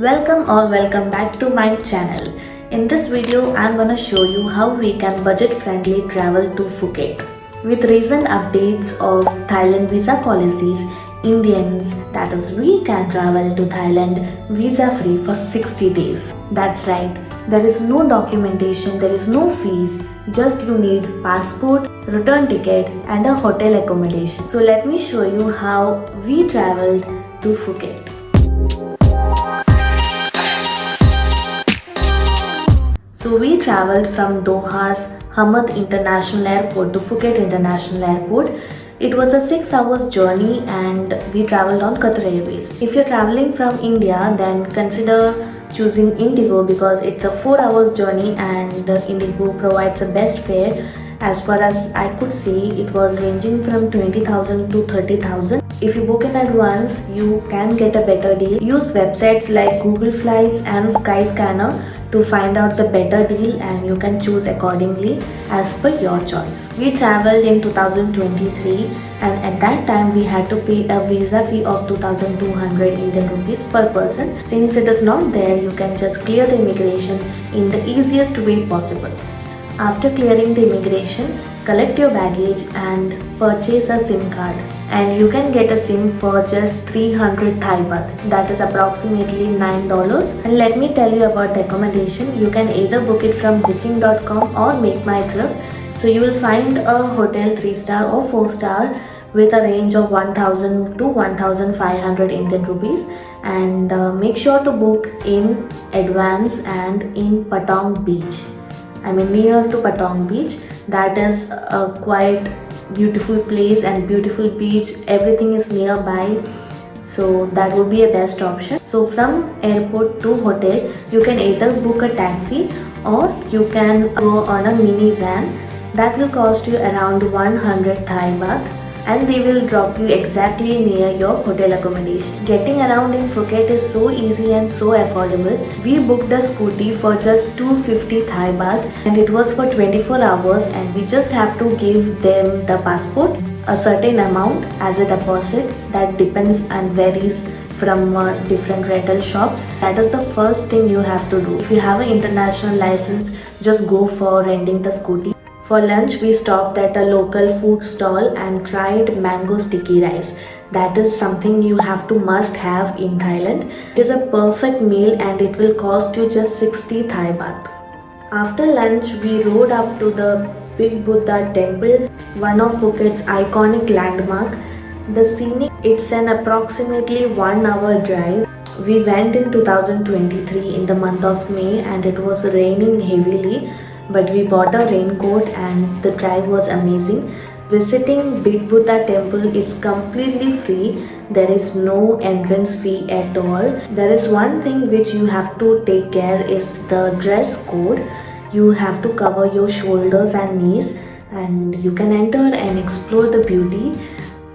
Welcome back to my channel. In this video, I'm gonna show you how we can budget-friendly travel to Phuket. With recent updates of Thailand visa policies, Indians, that is we can travel to Thailand visa-free for 60 days. That's right, there is no documentation, there is no fees, just you need passport, return ticket and a hotel accommodation. So let me show you how we traveled to Phuket. So we traveled from Doha's Hamad International Airport to Phuket International Airport. It was a 6 hours journey and we traveled on Qatar Airways. If you're traveling from India, then consider choosing Indigo because it's a 4 hours journey and Indigo provides the best fare. As far as I could see, it was ranging from 20,000 to 30,000. If you book in advance, you can get a better deal. Use websites like Google Flights and Skyscanner to find out the better deal and you can choose accordingly as per your choice. We traveled in 2023 and at that time we had to pay a visa fee of 2,200 Indian rupees per person. Since it is not there, you can just clear the immigration in the easiest way possible. After clearing the immigration, collect your baggage and purchase a SIM card. And you can get a SIM for just 300 Thai baht. That is approximately $9. And let me tell you about the accommodation. You can either book it from booking.com or Make My Trip. So you will find a hotel 3-star or 4-star with a range of 1,000 to 1,500 Indian rupees. And make sure to book in advance and in Patong Beach. Near to Patong Beach. That is a quite beautiful place and beautiful beach. Everything is nearby, so that would be a best option. So from airport to hotel, you can either book a taxi or you can go on a mini van. That will cost you around 100 Thai baht and they will drop you exactly near your hotel accommodation. Getting around in Phuket is so easy and so affordable. We booked a scooty for just 250 Thai baht and it was for 24 hours and we just have to give them the passport, a certain amount as a deposit that depends and varies from different rental shops. That is the first thing you have to do. If you have an international license, just go for renting the scooty. For lunch, we stopped at a local food stall and tried mango sticky rice. That is something you have to must have in Thailand. It is a perfect meal and it will cost you just 60 Thai baht. After lunch, we rode up to the Big Buddha temple, one of Phuket's iconic landmark. The scenic, it's an approximately 1 hour drive. We went in 2023 in the month of May and it was raining heavily. But we bought a raincoat and the drive was amazing. Visiting Big Buddha temple is completely free. There is no entrance fee at all. There is one thing which you have to take care is the dress code. You have to cover your shoulders and knees and you can enter and explore the beauty.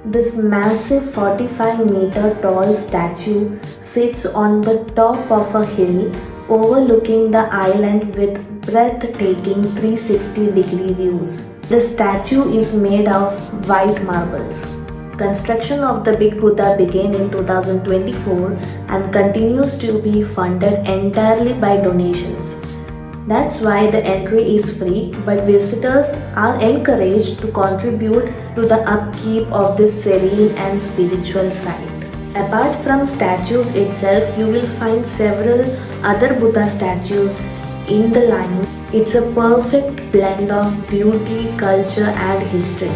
This massive 45-meter tall statue sits on the top of a hill overlooking the island with breathtaking 360-degree views. The statue is made of white marbles. Construction of the Big Buddha began in 2024 and continues to be funded entirely by donations. That's why the entry is free, but visitors are encouraged to contribute to the upkeep of this serene and spiritual site. Apart from statues itself, you will find several other Buddha statues in the line. It's a perfect blend of beauty, culture and history.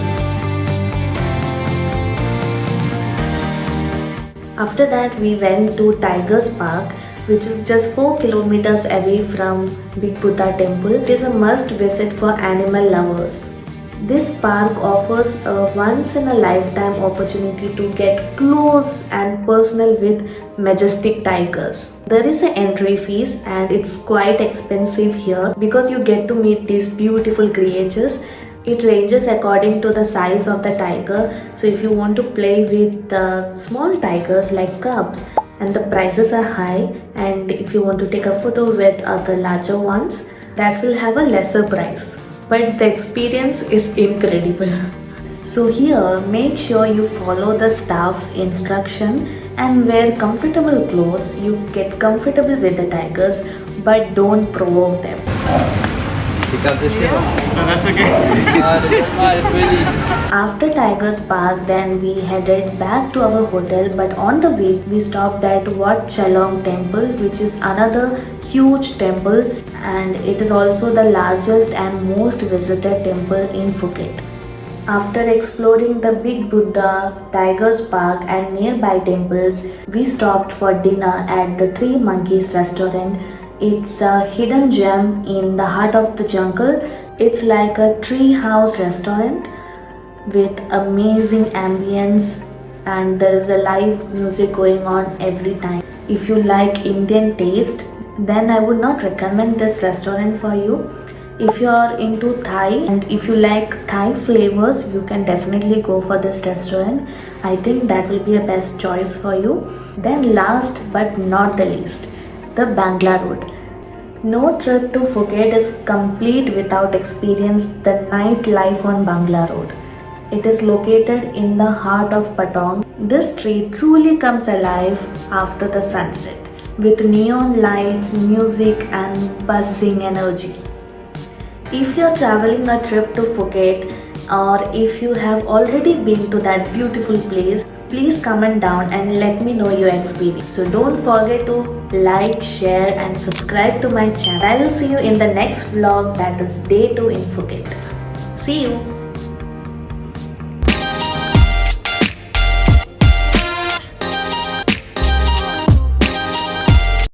After that, we went to Tigers Park, which is just 4 kilometers away from Big Buddha temple. It is a must visit for animal lovers. This park offers a once-in-a-lifetime opportunity to get close and personal with majestic tigers. There is an entry fees and it's quite expensive here because you get to meet these beautiful creatures. It ranges according to the size of the tiger. So if you want to play with the small tigers like cubs, and the prices are high, and if you want to take a photo with the larger ones, that will have a lesser price. But the experience is incredible. So here, make sure you follow the staff's instruction and wear comfortable clothes. You get comfortable with the tigers, but don't provoke them. Pick up this table. No, that's okay. It's really. After Tigers Park, then we headed back to our hotel, but on the way we stopped at Wat Chalong Temple, which is another huge temple, and it is also the largest and most visited temple in Phuket. After exploring the Big Buddha, Tigers Park and nearby temples, we stopped for dinner at the Three Monkeys restaurant. It's a hidden gem in the heart of the jungle. It's like a tree house restaurant with amazing ambience, and there is a live music going on every time. If you like Indian taste, then I would not recommend this restaurant for you. If you are into Thai and if you like Thai flavors, you can definitely go for this restaurant. I think that will be a best choice for you. Then last but not the least, the Bangla Road. No trip to Phuket is complete without experience the nightlife on Bangla Road. It is located in the heart of Patong. This street truly comes alive after the sunset with neon lights, music and buzzing energy. If you are traveling a trip to Phuket or if you have already been to that beautiful place, please comment down and let me know your experience. So don't forget to like, share and subscribe to my channel. I will see you in the next vlog, that is day 2 in Phuket. See you.